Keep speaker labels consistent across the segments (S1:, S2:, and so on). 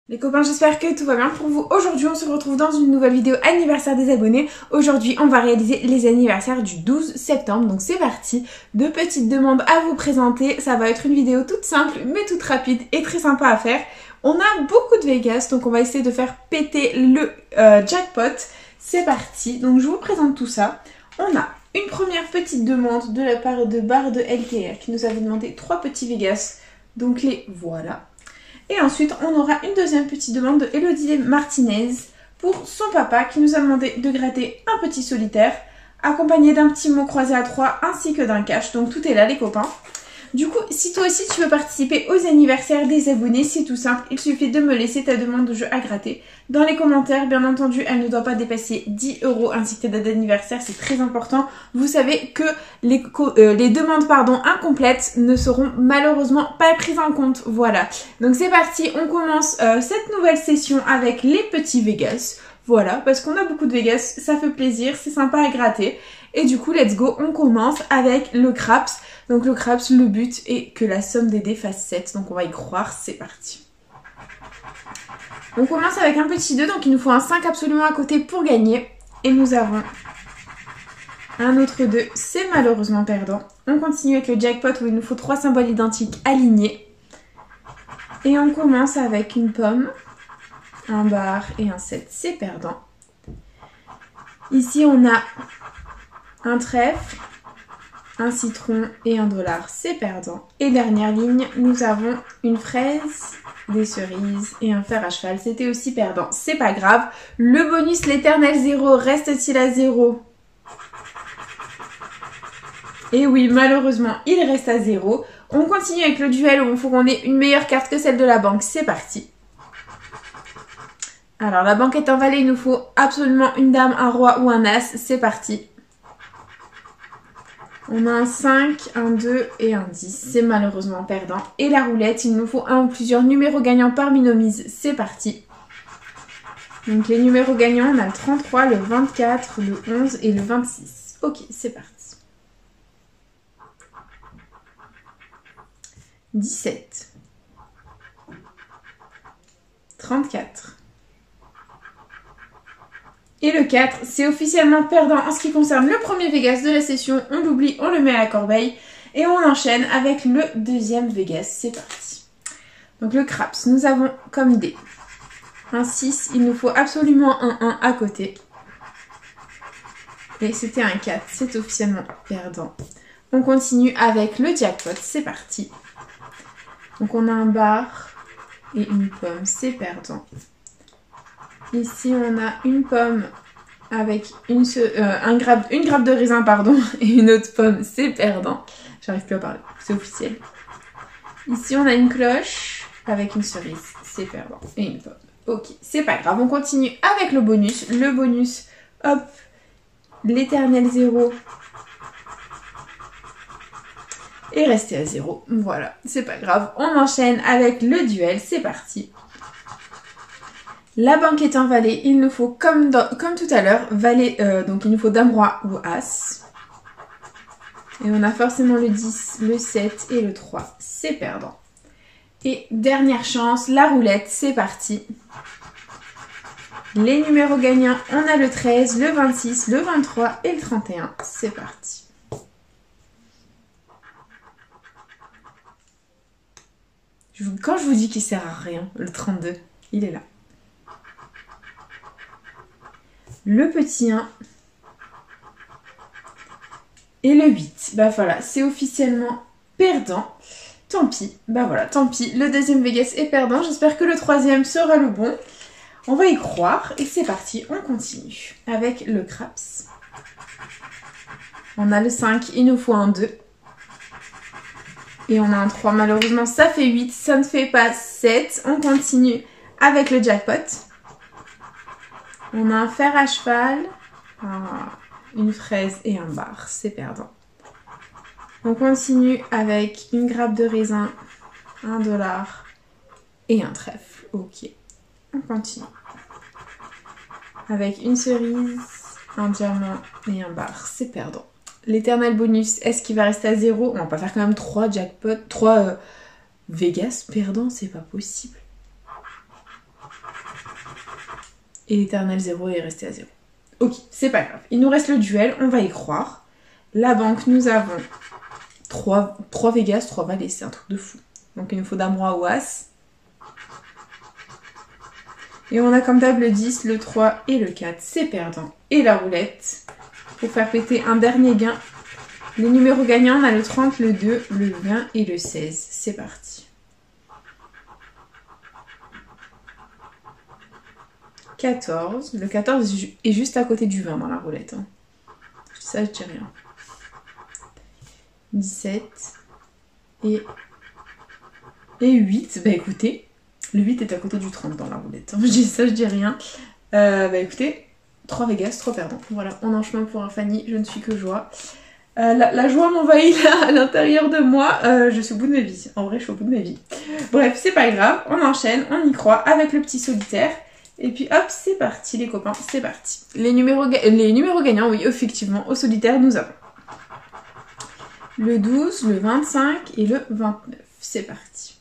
S1: Les copains, j'espère que tout va bien pour vous. Aujourd'hui, on se retrouve dans une nouvelle vidéo anniversaire des abonnés. Aujourd'hui, on va réaliser les anniversaires du 12 septembre. Donc c'est parti. Deux petites demandes à vous présenter. Ça va être une vidéo toute simple, mais toute rapide et très sympa à faire. On a beaucoup de Vegas, donc on va essayer de faire péter le jackpot. C'est parti. Donc je vous présente tout ça. On a une première petite demande de la part de Barre de LTR qui nous avait demandé 3 petits Vegas. Donc les voilà. Et ensuite, on aura une deuxième petite demande de Elodie Martinez pour son papa qui nous a demandé de gratter un petit solitaire accompagné d'un petit mot croisé à 3 ainsi que d'un cash. Donc tout est là les copains. Du coup, si toi aussi tu veux participer aux anniversaires des abonnés, c'est tout simple. Il suffit de me laisser ta demande de jeu à gratter dans les commentaires. Bien entendu, elle ne doit pas dépasser 10 € ainsi que ta date d'anniversaire, c'est très important. Vous savez que les demandes incomplètes ne seront malheureusement pas prises en compte. Voilà. Donc c'est parti, on commence cette nouvelle session avec les petits Vegas. Voilà, parce qu'on a beaucoup de Vegas, ça fait plaisir, c'est sympa à gratter. Et du coup, let's go, on commence avec le craps. Donc le craps, le but est que la somme des dés fasse 7. Donc on va y croire, c'est parti. On commence avec un petit 2, donc il nous faut un 5 absolument à côté pour gagner. Et nous avons un autre 2, c'est malheureusement perdant. On continue avec le jackpot où il nous faut 3 symboles identiques alignés. Et on commence avec une pomme, un bar et un 7, c'est perdant. Ici on a un trèfle, un citron et un $, c'est perdant. Et dernière ligne, nous avons une fraise, des cerises et un fer à cheval, c'était aussi perdant. C'est pas grave, le bonus l'éternel 0 reste-t-il à 0? Et oui, malheureusement, il reste à 0. On continue avec le duel où il faut qu'on ait une meilleure carte que celle de la banque, c'est parti. Alors la banque est en valet, il nous faut absolument une dame, un roi ou un as, c'est parti. On a un 5, un 2 et un 10, c'est malheureusement perdant. Et la roulette, il nous faut un ou plusieurs numéros gagnants parmi nos mises, c'est parti. Donc les numéros gagnants, on a le 33, le 24, le 11 et le 26. Ok, c'est parti. 17. 34. Et le 4, c'est officiellement perdant en ce qui concerne le premier Vegas de la session. On l'oublie, on le met à la corbeille. Et on enchaîne avec le deuxième Vegas. C'est parti. Donc le craps, nous avons comme dé un 6. Il nous faut absolument un 1 à côté. Et c'était un 4. C'est officiellement perdant. On continue avec le jackpot. C'est parti. Donc on a un bar et une pomme. C'est perdant. Ici, on a une pomme avec une grappe de raisin, et une autre pomme, c'est perdant. J'arrive plus à parler, c'est officiel. Ici, on a une cloche avec une cerise, c'est perdant. Et une pomme. Ok, c'est pas grave, on continue avec le bonus. Le bonus, hop, l'éternel 0 est resté à 0. Voilà, c'est pas grave. On enchaîne avec le duel, c'est parti. La banque est en valet, il nous faut, comme tout à l'heure, valet, donc il nous faut dame, roi ou as. Et on a forcément le 10, le 7 et le 3, c'est perdant. Et dernière chance, la roulette, c'est parti. Les numéros gagnants, on a le 13, le 26, le 23 et le 31, c'est parti. Quand je vous dis qu'il sert à rien, le 32, il est là. Le petit 1 et le 8. Bah voilà, c'est officiellement perdant. Tant pis, bah voilà, tant pis. Le deuxième Vegas est perdant. J'espère que le troisième sera le bon. On va y croire et c'est parti, on continue avec le craps. On a le 5, il nous faut un 2. Et on a un 3, malheureusement ça fait 8, ça ne fait pas 7. On continue avec le jackpot. On a un fer à cheval, une fraise et un bar, c'est perdant. On continue avec une grappe de raisin, un $, et un trèfle. Ok, on continue. Avec une cerise, un diamant et un bar, c'est perdant. L'éternel bonus, est-ce qu'il va rester à 0? On va pas faire quand même 3 jackpots, 3 Vegas perdants, c'est pas possible. Et l'éternel 0 est resté à 0. Ok, c'est pas grave. Il nous reste le duel, on va y croire. La banque, nous avons 3 Vegas, 3 valets, c'est un truc de fou. Donc il nous faut dame, roi ou as. Et on a comme table le 10, le 3 et le 4, c'est perdant. Et la roulette, pour faire péter un dernier gain. Les numéros gagnants, on a le 30, le 2, le 20 et le 16. C'est parti. 14. Le 14 est juste à côté du 20 dans la roulette. Hein. Ça, je dis rien. 17. Et 8. Bah écoutez, le 8 est à côté du 30 dans la roulette. Hein. Je dis ça, je dis rien. Bah écoutez, 3 Vegas, 3 perdants. Voilà, on est en chemin pour un Fanny, je ne suis que joie. La joie m'envahit là à l'intérieur de moi. Je suis au bout de ma vie. En vrai, je suis au bout de ma vie. Bref, c'est pas grave. On enchaîne, on y croit avec le petit solitaire. Et puis hop, c'est parti les copains, c'est parti. Les numéros gagnants, oui, effectivement, au solitaire, nous avons le 12, le 25 et le 29. C'est parti.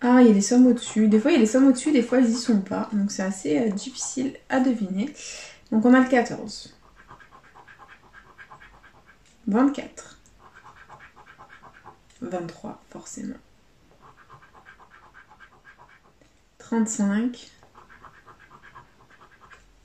S1: Ah, il y a des sommes au-dessus. Des fois, il y a des sommes au-dessus, des fois, ils y sont pas. Donc, c'est assez difficile à deviner. Donc, on a le 14. 24. 23, forcément. 35.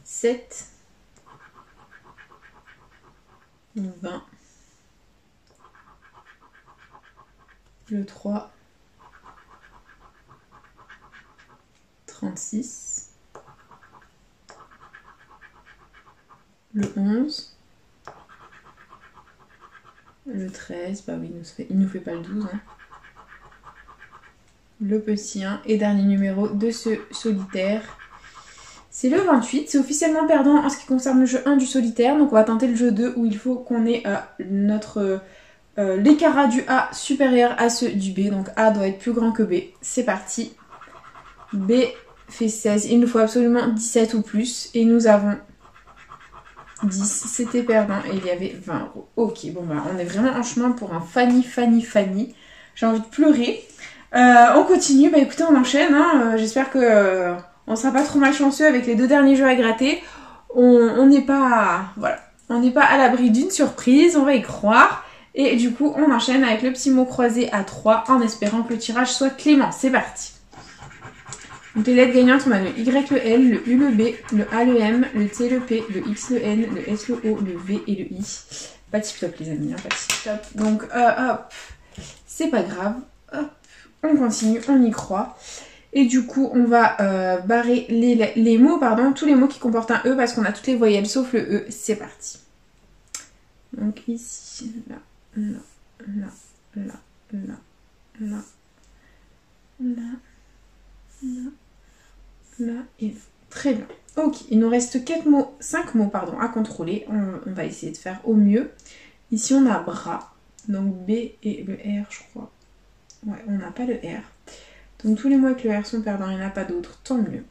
S1: 7. 20. Le 3. 36. Le 11. Le 13, bah oui, il nous fait pas le 12. Hein. Le petit 1 et dernier numéro de ce solitaire. C'est le 28, c'est officiellement perdant en ce qui concerne le jeu 1 du solitaire. Donc on va tenter le jeu 2 où il faut qu'on ait notre l'écart du A supérieur à ceux du B. Donc A doit être plus grand que B. C'est parti. B fait 16, il nous faut absolument 17 ou plus. Et nous avons 10, c'était perdant et il y avait 20 €. Ok, bon bah on est vraiment en chemin pour un Fanny. J'ai envie de pleurer. On continue, bah écoutez on enchaîne, hein. J'espère que on sera pas trop malchanceux avec les 2 derniers jeux à gratter. On n'est pas, voilà, on n'est pas à l'abri d'une surprise, on va y croire. Et du coup on enchaîne avec le petit mot croisé à 3 en espérant que le tirage soit clément. C'est parti. Donc les lettres gagnantes, on a le Y, le L, le U, le B, le A, le M, le T, le P, le X, le N, le S, le O, le V et le I. Pas tip top les amis, hein, pas tip top. Donc hop, c'est pas grave, hop, on continue, on y croit. Et du coup, on va barrer les mots, pardon, tous les mots qui comportent un E parce qu'on a toutes les voyelles sauf le E. C'est parti. Donc ici, là, là, là, là, là, là, là, là. Là et là. Très bien. Ok, il nous reste 5 mots pardon, à contrôler. On va essayer de faire au mieux. Ici, on a bras. Donc B et le R, je crois. Ouais, on n'a pas le R. Donc tous les mots avec le R sont perdants. Il n'y en a pas d'autres. Tant mieux.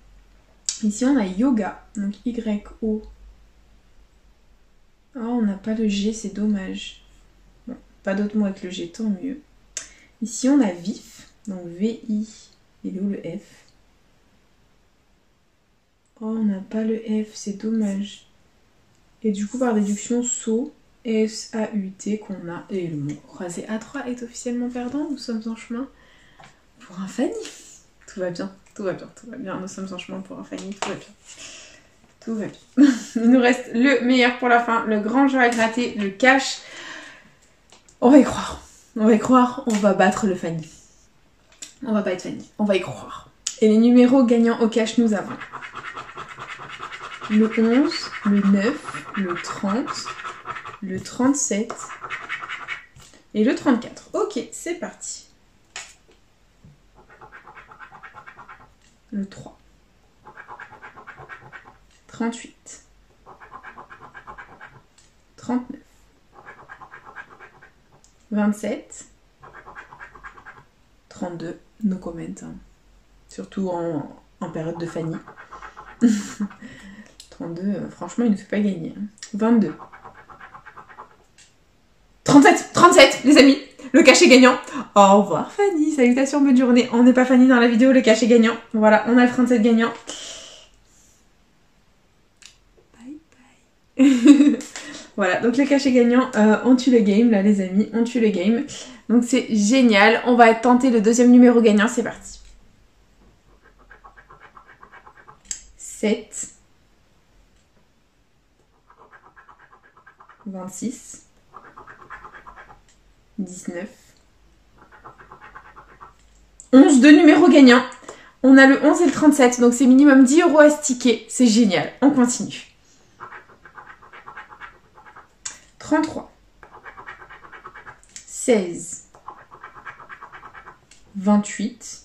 S1: Ici, on a yoga. Donc Y-O. Oh, on n'a pas le G, c'est dommage. Bon, pas d'autres mots avec le G, tant mieux. Ici, on a vif. Donc V-I. Il est où le F? Oh, on n'a pas le F, c'est dommage. Et du coup, par déduction, saut, S-A-U-T qu'on a. Et le mot croisé A3 est officiellement perdant. Nous sommes en chemin pour un Fanny. Tout va bien, tout va bien, tout va bien. Nous sommes en chemin pour un Fanny, tout va bien. Tout va bien. Il nous reste le meilleur pour la fin, le grand jeu à gratter, le cash. On va y croire. On va y croire, on va battre le Fanny. On va pas être Fanny, on va y croire. Et les numéros gagnants au cash, nous avons le 11, le 9, le 30, le 37 et le 34. Ok, c'est parti. Le 3, 38, 39, 27, 32, no comment, hein. Surtout en période de Fanny. 32, franchement, il ne fait pas gagner. Hein. 22. 37, les amis. Le cachet gagnant. Au revoir, Fanny. Salutations, bonne journée. On n'est pas Fanny dans la vidéo, le cachet gagnant. Voilà, on a le 37 gagnant. Voilà, donc le cachet gagnant, on tue le game là les amis, on tue le game. Donc c'est génial, on va tenter le deuxième numéro gagnant, c'est parti. 7, 26, 19, 11, deux numéros gagnants. On a le 11 et le 37, donc c'est minimum 10 € à sticker, c'est génial, on continue. 33, 16, 28,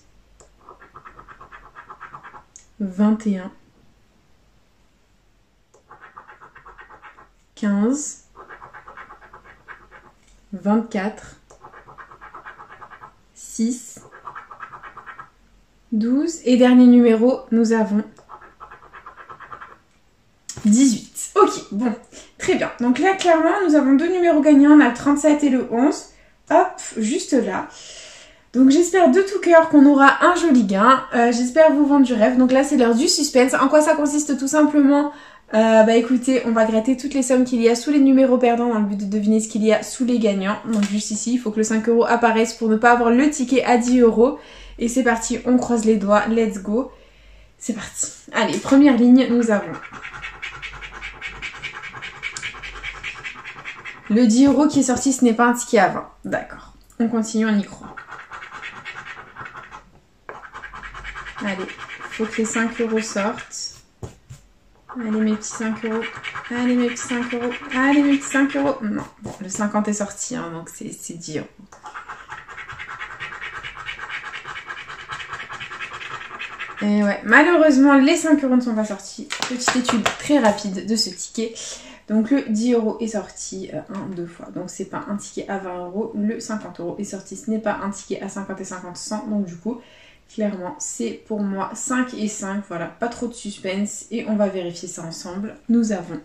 S1: 21, 15, 24, 6, 12 et dernier numéro, nous avons 18. Ok, bon, très bien. Donc là, clairement, nous avons deux numéros gagnants, on a le 37 et le 11. Hop, juste là. Donc j'espère de tout cœur qu'on aura un joli gain. J'espère vous vendre du rêve. Donc là, c'est l'heure du suspense. En quoi ça consiste tout simplement? Bah écoutez, on va gratter toutes les sommes qu'il y a sous les numéros perdants dans le but de deviner ce qu'il y a sous les gagnants. Donc juste ici, il faut que le 5 € apparaisse pour ne pas avoir le ticket à 10 €. Et c'est parti, on croise les doigts, let's go. C'est parti. Allez, première ligne, nous avons le 10 € qui est sorti, ce n'est pas un ticket à 20. D'accord, on continue, on y croit. Allez, il faut que les 5 € sortent. Allez mes petits 5 €. Allez mes petits 5 €. Allez mes petits 5 €. Non, bon, le 50 est sorti, hein, donc c'est 10 €. Et ouais, malheureusement, les 5 € ne sont pas sortis. Petite étude très rapide de ce ticket. Donc le 10 € est sorti deux fois. Donc c'est pas un ticket à 20 €. Le 50 € est sorti. Ce n'est pas un ticket à 50 et 50 cents. Donc du coup, clairement, c'est pour moi 5 et 5. Voilà, pas trop de suspense. Et on va vérifier ça ensemble. Nous avons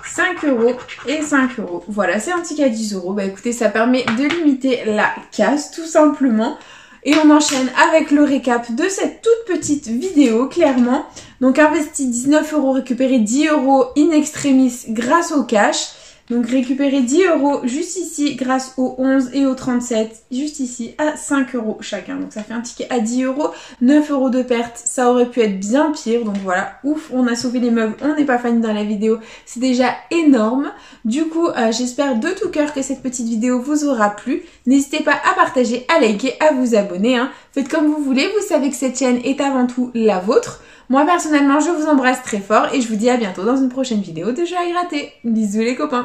S1: 5 € et 5 €. Voilà, c'est un ticket à 10 €. Bah écoutez, ça permet de limiter la casse tout simplement. Et on enchaîne avec le récap de cette toute petite vidéo, clairement. Donc investi 19 €, récupéré 10 € in extremis grâce au cash. Donc récupérer 10 € juste ici grâce au 11 et au 37, juste ici à 5 € chacun. Donc ça fait un ticket à 10 €, 9 € de perte, ça aurait pu être bien pire. Donc voilà, ouf, on a sauvé les meubles, on n'est pas fan dans la vidéo, c'est déjà énorme. Du coup, j'espère de tout cœur que cette petite vidéo vous aura plu. N'hésitez pas à partager, à liker, à vous abonner, hein. Faites comme vous voulez, vous savez que cette chaîne est avant tout la vôtre. Moi personnellement, je vous embrasse très fort et je vous dis à bientôt dans une prochaine vidéo de jeux à gratter. Bisous les copains!